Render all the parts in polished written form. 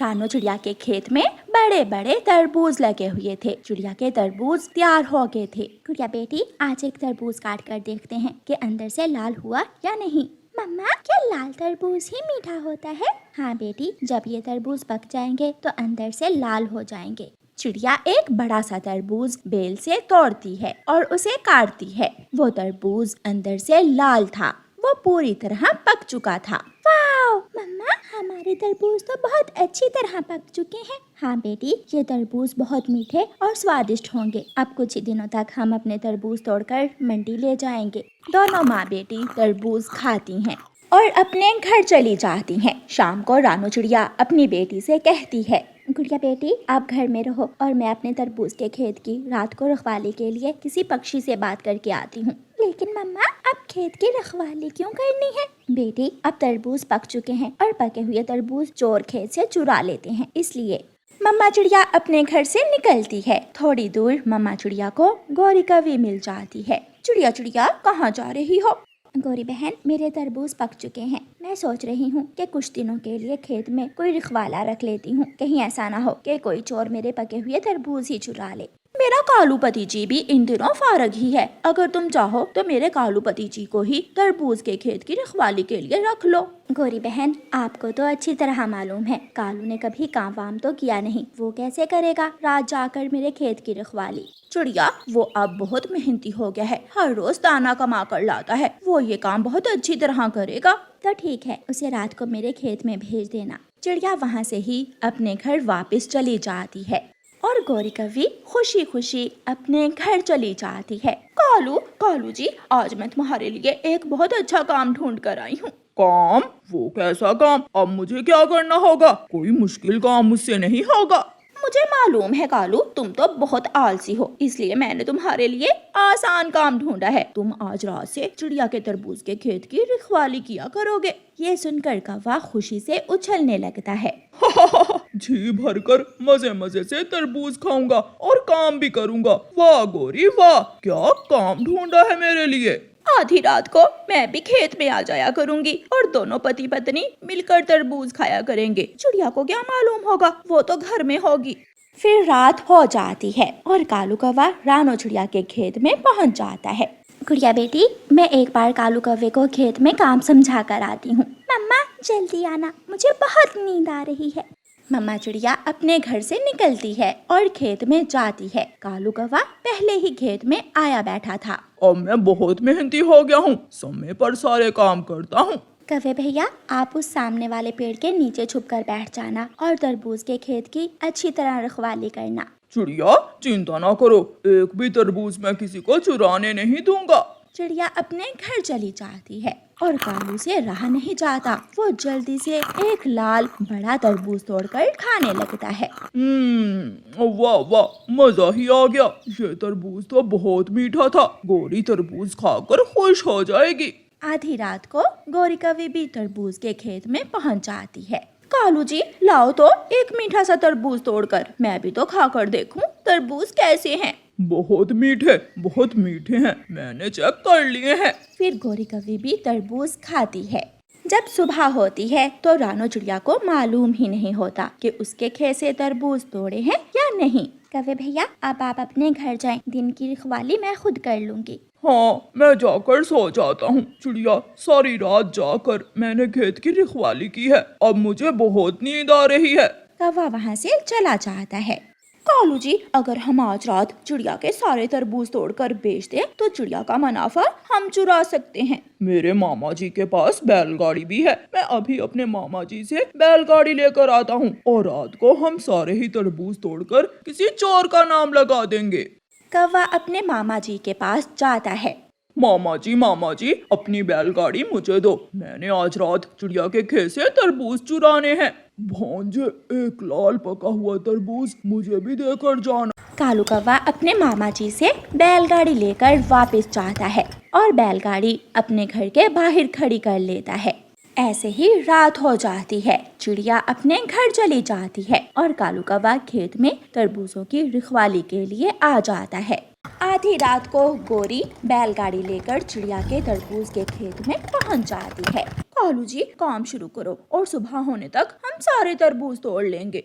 रानो चिड़िया के खेत में बड़े बड़े तरबूज लगे हुए थे। चिड़िया के तरबूज तैयार हो गए थे। चिड़िया बेटी, आज एक तरबूज काट कर देखते हैं कि अंदर से लाल हुआ या नहीं। मम्मा, क्या लाल तरबूज ही मीठा होता है? हाँ बेटी, जब ये तरबूज पक जाएंगे तो अंदर से लाल हो जाएंगे। चिड़िया एक बड़ा सा तरबूज बेल से तोड़ती है और उसे काटती है। वो तरबूज अंदर से लाल था, वो पूरी तरह पक चुका था। वाह मम्मा, हमारे तरबूज तो बहुत अच्छी तरह पक चुके हैं। हाँ बेटी, ये तरबूज बहुत मीठे और स्वादिष्ट होंगे। अब कुछ ही दिनों तक हम अपने तरबूज तोड़कर मंडी ले जाएंगे। दोनों माँ बेटी तरबूज खाती हैं और अपने घर चली जाती हैं। शाम को रानो चिड़िया अपनी बेटी से कहती है, गुड़िया बेटी, आप घर में रहो और मैं अपने तरबूज के खेत की रात को रखवाली के लिए किसी पक्षी से बात करके आती हूँ। लेकिन मम्मा, अब खेत की रखवाली क्यों करनी है? बेटी, अब तरबूज पक चुके हैं और पके हुए तरबूज चोर खेत से चुरा लेते हैं, इसलिए। मम्मा चिड़िया अपने घर से निकलती है। थोड़ी दूर मम्मा चिड़िया को गौरी कवि मिल जाती है। चिड़िया चिड़िया, कहाँ जा रही हो? गौरी बहन, मेरे तरबूज पक चुके हैं। मैं सोच रही हूँ कि कुछ दिनों के लिए खेत में कोई रखवाला रख लेती हूँ। कहीं ऐसा ना हो कि कोई चोर मेरे पके हुए तरबूज ही चुरा ले। मेरा कालू पति जी भी इन दिनों फारग ही है। अगर तुम चाहो तो मेरे कालू पति जी को ही तरबूज के खेत की रखवाली के लिए रख लो। गौरी बहन, आपको तो अच्छी तरह मालूम है, कालू ने कभी काम वाम तो किया नहीं। वो कैसे करेगा रात जाकर मेरे खेत की रखवाली? चिड़िया, वो अब बहुत मेहनती हो गया है, हर रोज दाना कमा कर लाता है। वो ये काम बहुत अच्छी तरह करेगा। तो ठीक है, उसे रात को मेरे खेत में भेज देना। चिड़िया वहाँ से ही अपने घर वापस चली जाती है और गौरी कवि खुशी खुशी अपने घर चली जाती है। कालू, कालू जी, आज मैं तुम्हारे लिए एक बहुत अच्छा काम ढूंढ कर आई हूँ। काम? वो कैसा काम? अब मुझे क्या करना होगा? कोई मुश्किल काम मुझसे नहीं होगा। मुझे मालूम है कालू, तुम तो बहुत आलसी हो, इसलिए मैंने तुम्हारे लिए आसान काम ढूंढा है। तुम आज रात से चिड़िया के तरबूज के खेत की रखवाली किया करोगे। ये सुनकर कौवा खुशी से उछलने लगता है। जी भरकर मजे मजे से तरबूज खाऊंगा और काम भी करूंगा। वाह गोरी वाह, क्या काम ढूंढा है मेरे लिए। आधी रात को मैं भी खेत में आ जाया करूंगी और दोनों पति पत्नी मिलकर तरबूज खाया करेंगे। चिड़िया को क्या मालूम होगा, वो तो घर में होगी। फिर रात हो जाती है और कालू कौवा रानो चिड़िया के खेत में पहुंच जाता है। गुड़िया बेटी, मैं एक बार कालू कौवे को खेत में काम समझा कर आती हूँ। मम्मा जल्दी आना, मुझे बहुत नींद आ रही है। मम्मा चिड़िया अपने घर से निकलती है और खेत में जाती है। कालू कौवा पहले ही खेत में आया बैठा था। अब मैं बहुत मेहनती हो गया हूँ, समय पर सारे काम करता हूँ। कौवे भैया, आप उस सामने वाले पेड़ के नीचे छुपकर बैठ जाना और तरबूज के खेत की अच्छी तरह रखवाली करना। चिड़िया, चिंता ना करो, एक भी तरबूज मैं किसी को चुराने नहीं दूंगा। चिड़िया अपने घर चली जाती है और कालू से रहा नहीं जाता। वो जल्दी से एक लाल बड़ा तरबूज तोड़कर खाने लगता है। वाह वाह, मजा ही आ गया। ये तरबूज तो बहुत मीठा था। गोरी तरबूज खाकर खुश हो जाएगी। आधी रात को गौरी कवि भी तरबूज के खेत में पहुंच जाती है। कालू जी, लाओ तो एक मीठा सा तरबूज तोड़कर, मैं भी तो खाकर देखूं तरबूज कैसे हैं। बहुत मीठे हैं, मैंने चेक कर लिए हैं। फिर गौरी कवि भी तरबूज खाती है। जब सुबह होती है तो रानो चिड़िया को मालूम ही नहीं होता कि उसके खेत से तरबूज तोड़े हैं या नहीं। कौवे भैया, अब आप अपने घर जाएं, दिन की रखवाली मैं खुद कर लूंगी। हाँ, मैं जाकर सो जाता हूँ। चिड़िया, सारी रात जाकर मैंने खेत की रखवाली की है, अब मुझे बहुत नींद आ रही है। कौवा वहाँ से चला जाता है। कालू जी, अगर हम आज रात चिड़िया के सारे तरबूज तोड़कर बेच दें तो चिड़िया का मुनाफा हम चुरा सकते हैं। मेरे मामा जी के पास बैलगाड़ी भी है, मैं अभी अपने मामा जी से बैलगाड़ी लेकर आता हूँ और रात को हम सारे ही तरबूज तोड़कर किसी चोर का नाम लगा देंगे। कौवा अपने मामा जी के पास जाता है। मामा जी, अपनी बैलगाड़ी मुझे दो। मैंने आज रात चिड़िया के खेत से तरबूज चुराने हैं। भांजे, एक लाल पका हुआ तरबूज मुझे भी देकर जाना। कालू कौवा अपने मामा जी से बैलगाड़ी लेकर वापस जाता है और बैलगाड़ी अपने घर के बाहर खड़ी कर लेता है। ऐसे ही रात हो जाती है। चिड़िया अपने घर चली जाती है और कालू कौवा खेत में तरबूजों की रखवाली के लिए आ जाता है। आधी रात को गोरी बैलगाड़ी लेकर चिड़िया के तरबूज के खेत में पहुंच जाती है। कालू जी काम शुरू करो और सुबह होने तक हम सारे तरबूज तोड़ लेंगे।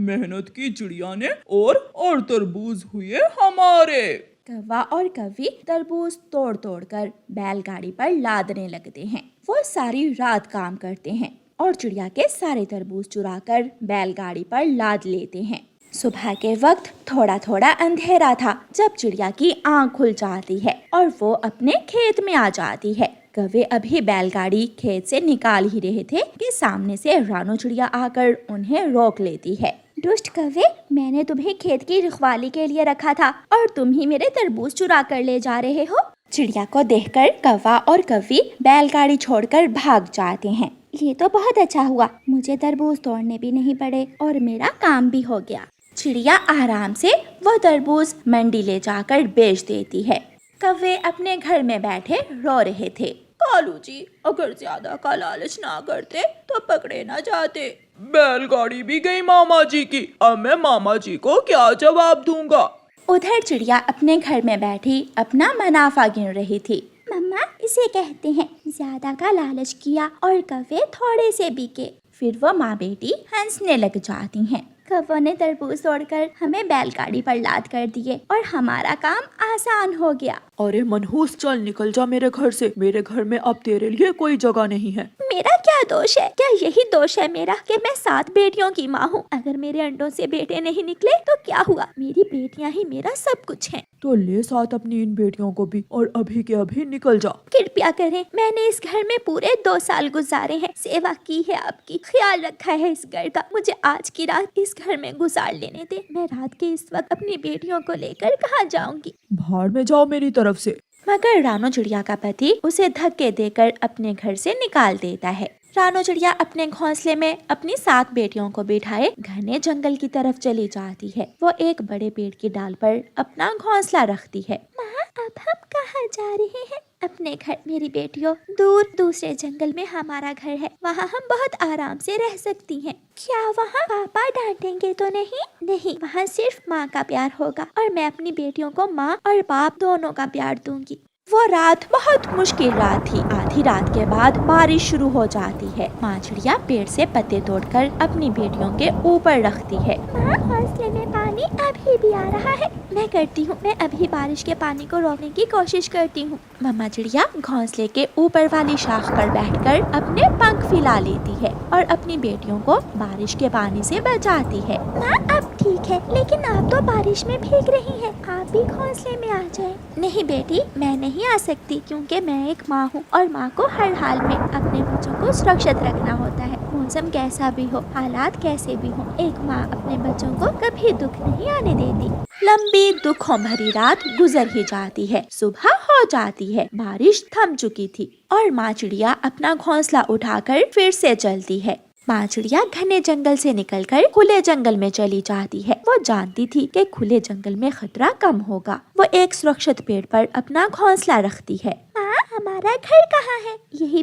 मेहनत की चिड़िया ने और तरबूज हुए हमारे। कौवा और कौवी तरबूज तोड़ तोड़ कर बैलगाड़ी पर लादने लगते हैं। वो सारी रात काम करते हैं और चिड़िया के सारे तरबूज चुरा कर बैलगाड़ी पर लाद लेते हैं। सुबह के वक्त थोड़ा थोड़ा अंधेरा था जब चिड़िया की आंख खुल जाती है और वो अपने खेत में आ जाती है। कौवे अभी बैलगाड़ी खेत से निकाल ही रहे थे कि सामने से रानो चिड़िया आकर उन्हें रोक लेती है। दुष्ट कौवे, मैंने तुम्हें खेत की रखवाली के लिए रखा था और तुम ही मेरे तरबूज चुरा कर ले जा रहे हो। चिड़िया को देखकर कौवा और कौवी बैलगाड़ी छोड़कर भाग जाते हैं। ये तो बहुत अच्छा हुआ, मुझे तरबूज तोड़ने भी नहीं पड़े और मेरा काम भी हो गया। चिड़िया आराम से वो तरबूज मंडी ले जाकर बेच देती है। कौवे अपने घर में बैठे रो रहे थे। कालू जी, अगर ज्यादा का लालच ना करते तो पकड़े ना जाते। बैलगाड़ी भी गई मामा जी की, अब मैं मामा जी को क्या जवाब दूंगा। उधर चिड़िया अपने घर में बैठी अपना मुनाफा गिन रही थी। मम्मा, इसे कहते हैं ज्यादा का लालच किया और कौवे थोड़े से बिके। फिर वो माँ बेटी हंसने लग जाती हैं। कौवों ने तरबूज तोड़कर हमें बैलगाड़ी पर लाद कर दिए और हमारा काम आसान हो गया। अरे मनहूस, चल निकल जा मेरे घर से। मेरे घर में अब तेरे लिए कोई जगह नहीं है। मेरा क्या दोष है? क्या यही दोष है मेरा कि मैं 7 बेटियों की माँ हूँ? अगर मेरे अंडों से बेटे नहीं निकले तो क्या हुआ? मेरी बेटियाँ ही मेरा सब कुछ हैं। तो ले साथ अपनी इन बेटियों को भी और अभी के अभी निकल जा। कृपया करें, मैंने इस घर में पूरे 2 साल गुजारे हैं, सेवा की है आपकी, ख्याल रखा है इस घर का। मुझे आज की रात इस घर में गुजार लेने दे। मैं रात के इस वक्त अपनी बेटियों को लेकर कहाँ जाऊंगी? भाड़ में जाओ मेरी तरफ से। मगर रानो चिड़िया का पति उसे धक्के देकर अपने घर से निकाल देता है। रानो चिड़िया अपने घोंसले में अपनी 7 बेटियों को बिठाए घने जंगल की तरफ चली जाती है। वो एक बड़े पेड़ की डाल पर अपना घोंसला रखती है। माँ, अब हम कहाँ जा रहे हैं? अपने घर मेरी बेटियों, दूर दूसरे जंगल में हमारा घर है, वहाँ हम बहुत आराम से रह सकती हैं। क्या वहाँ पापा डांटेंगे तो नहीं? नहीं, वहाँ सिर्फ माँ का प्यार होगा और मैं अपनी बेटियों को माँ और बाप दोनों का प्यार दूंगी। वो रात बहुत मुश्किल रात थी। आधी रात के बाद बारिश शुरू हो जाती है। माँ चिड़िया पेड़ से पत्ते तोड़कर अपनी बेटियों के ऊपर रखती है। माँ, घोंसले में पानी अभी भी आ रहा है। मैं करती हूँ, मैं अभी बारिश के पानी को रोकने की कोशिश करती हूँ। मम्मा चिड़िया घोंसले के ऊपर वाली शाख पर बैठकर अपने पंख फैला लेती है और अपनी बेटियों को बारिश के पानी से बचाती है। माँ, अब ठीक है, लेकिन आप तो बारिश में भीग रही हैं, आप भी घोंसले में आ जाएं। नहीं बेटी, मैं नहीं आ सकती क्योंकि मैं एक माँ हूँ और माँ को हर हाल में अपने बच्चों को सुरक्षित रखना होता है। मौसम कैसा भी हो, हालात कैसे भी हो, एक माँ अपने बच्चों को कभी दुख नहीं आने देती। लंबी दुखों भरी रात गुजर ही जाती है। सुबह हो जाती है। बारिश थम चुकी थी और माँ चिड़िया अपना घोंसला उठाकर फिर से चलती है। माँ चिड़िया घने जंगल से निकलकर खुले जंगल में चली जाती है। वो जानती थी कि खुले जंगल में खतरा कम होगा। वो एक सुरक्षित पेड़ पर अपना घोंसला रखती है। माँ, हमारा घर कहाँ है? यही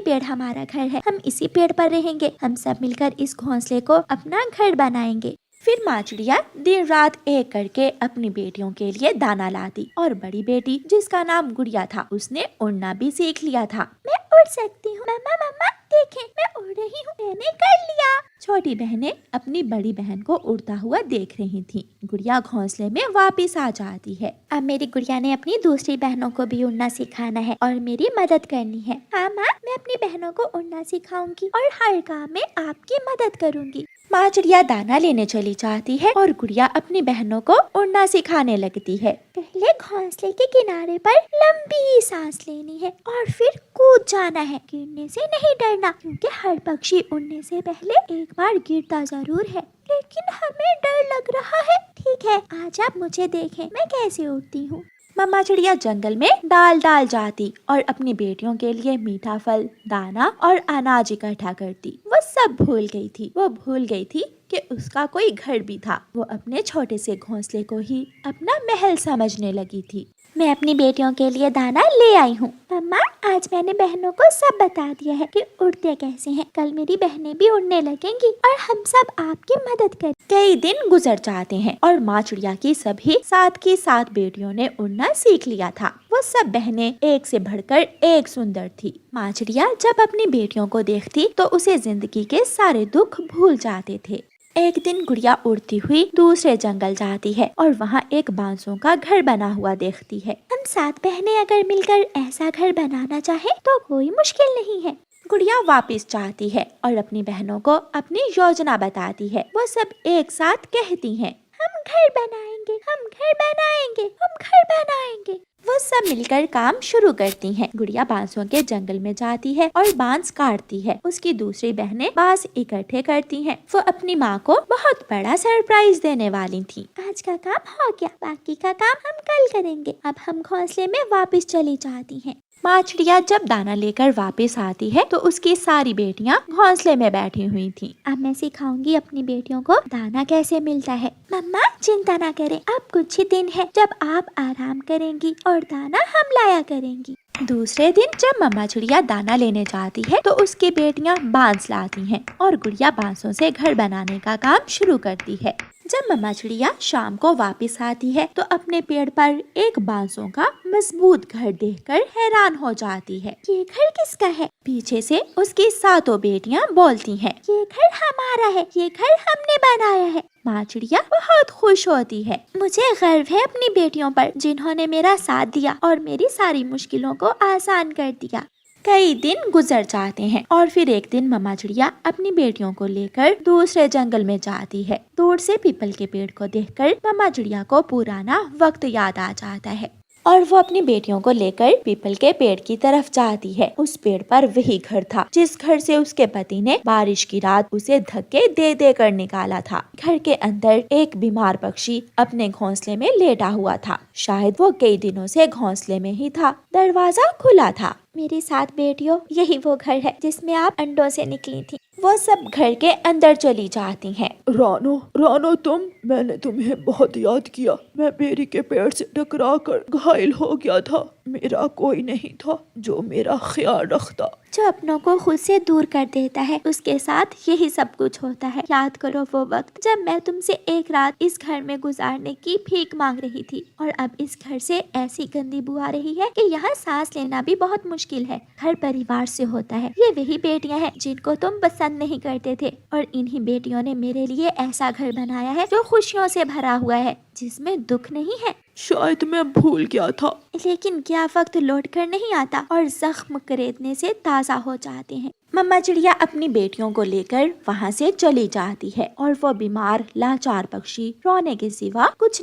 पेड़ हमारा घर है। हम इसी पेड़ पर रहेंगे। हम सब मिलकर इस घोंसले को अपना घर बनाएंगे। फिर माँ चिड़िया दिन रात एक करके अपनी बेटियों के लिए दाना लाती और बड़ी बेटी, जिसका नाम गुड़िया था, उसने उड़ना भी सीख लिया था। मैं उड़ सकती हूँ। मम्मा मम्मा देखें, मैं उड़ रही हूँ, मैंने कर लिया। छोटी बहनें अपनी बड़ी बहन को उड़ता हुआ देख रही थीं। गुड़िया घोंसले में वापस आ जाती है। अब मेरी गुड़िया ने अपनी दूसरी बहनों को भी उड़ना सिखाना है और मेरी मदद करनी है। हाँ माँ, मैं अपनी बहनों को उड़ना सिखाऊंगी और हर काम में आपकी मदद करूंगी। माँ चिड़िया दाना लेने चली जाती है और गुड़िया अपनी बहनों को उड़ना सिखाने लगती है। पहले घोंसले के किनारे पर लंबी सांस लेनी है और फिर कूद जाना है। गिरने से नहीं डरना क्योंकि हर पक्षी उड़ने से पहले एक बार गिरता जरूर है, लेकिन हमें डर लग रहा है। ठीक है, आज आप मुझे देखें मैं कैसे उड़ती हूँ। मम्मा चिड़िया जंगल में डाल जाती और अपनी बेटियों के लिए मीठा फल, दाना और अनाज इकट्ठा करती। वो सब भूल गई थी। वो भूल गई थी कि उसका कोई घर भी था। वो अपने छोटे से घोंसले को ही अपना महल समझने लगी थी। मैं अपनी बेटियों के लिए दाना ले आई हूँ। मम्मा आज मैंने बहनों को सब बता दिया है कि उड़ते कैसे हैं। कल मेरी बहनें भी उड़ने लगेंगी और हम सब आपकी मदद कर। कई दिन गुजर जाते हैं और माँ चिड़िया की सभी 7 की 7 बेटियों ने उड़ना सीख लिया था। वो सब बहनें एक से बढ़कर एक सुंदर थी। माँ चिड़िया जब अपनी बेटियों को देखती तो उसे जिंदगी के सारे दुख भूल जाते थे। एक दिन गुड़िया उड़ती हुई दूसरे जंगल जाती है और वहाँ एक बांसों का घर बना हुआ देखती है। हम 7 बहनें अगर मिलकर ऐसा घर बनाना चाहे तो कोई मुश्किल नहीं है। गुड़िया वापस जाती है और अपनी बहनों को अपनी योजना बताती है। वो सब एक साथ कहती हैं, हम घर बनाएंगे, हम घर बनाएंगे, हम घर बनाएंगे। वो सब मिलकर काम शुरू करती हैं। गुड़िया बांसों के जंगल में जाती है और बांस काटती है। उसकी दूसरी बहनें बांस इकट्ठे करती हैं। वो अपनी माँ को बहुत बड़ा सरप्राइज देने वाली थी। आज का काम हो गया, बाकी का काम हम कल करेंगे। अब हम घोंसले में वापस चली जाती हैं। माँ चिड़िया जब दाना लेकर वापस आती है तो उसकी सारी बेटियां घोंसले में बैठी हुई थी। अब मैं सिखाऊंगी अपनी बेटियों को दाना कैसे मिलता है। मम्मा चिंता ना करें, अब कुछ ही दिन है जब आप आराम करेंगी और दाना हम लाया करेंगी। दूसरे दिन जब मम्मा चिड़िया दाना लेने जाती है तो उसकी बेटियां बांस लाती हैं और गुड़िया बांसों से घर बनाने का काम शुरू करती है। जब मम्मा चिड़िया शाम को वापस आती है तो अपने पेड़ पर एक बांसों का मजबूत घर देखकर हैरान हो जाती है। ये घर किसका है? पीछे से उसकी 7 बेटियां बोलती हैं, ये घर हमारा है, ये घर हमने बनाया है। माँ चिड़िया बहुत खुश होती है। मुझे गर्व है अपनी बेटियों पर जिन्होंने मेरा साथ दिया और मेरी सारी मुश्किलों को आसान कर दिया। कई दिन गुजर जाते हैं और फिर एक दिन मम्मा चिड़िया अपनी बेटियों को लेकर दूसरे जंगल में जाती है। दूर से पीपल के पेड़ को देखकर मम्मा चिड़िया को पुराना वक्त याद आ जाता है और वो अपनी बेटियों को लेकर पीपल के पेड़ की तरफ जाती है। उस पेड़ पर वही घर था जिस घर से उसके पति ने बारिश की रात उसे धक्के दे दे कर निकाला था। घर के अंदर एक बीमार पक्षी अपने घोंसले में लेटा हुआ था। शायद वो कई दिनों से घोंसले में ही था। दरवाजा खुला था। मेरी 7 बेटियों, यही वो घर है जिसमें आप अंडों से निकली थी। वो सब घर के अंदर चली जाती हैं। रानो, रानो मैंने तुम्हें बहुत याद किया। मैं बेरी के पेड़ से टकरा कर घायल हो गया था। मेरा कोई नहीं था जो मेरा ख्याल रखता। जो अपनों को खुद से दूर कर देता है उसके साथ यही सब कुछ होता है। याद करो वो वक्त जब मैं तुमसे एक रात इस घर में गुजारने की भीख मांग रही थी और अब इस घर से ऐसी गंदी बू आ रही है कि यहाँ सांस लेना भी बहुत मुश्किल है। घर परिवार से होता है। ये वही बेटियां हैं जिनको तुम पसंद नहीं करते थे और इन्हीं बेटियों ने मेरे लिए ऐसा घर बनाया है जो खुशियों से भरा हुआ है, जिसमें दुख नहीं है। शायद मैं भूल गया था। लेकिन क्या वक्त लौट कर नहीं आता और जख्म करेदने से ताज़ा हो जाते हैं। मम्मा चिड़िया अपनी बेटियों को लेकर वहाँ से चली जाती है और वो बीमार लाचार पक्षी रोने के सिवा कुछ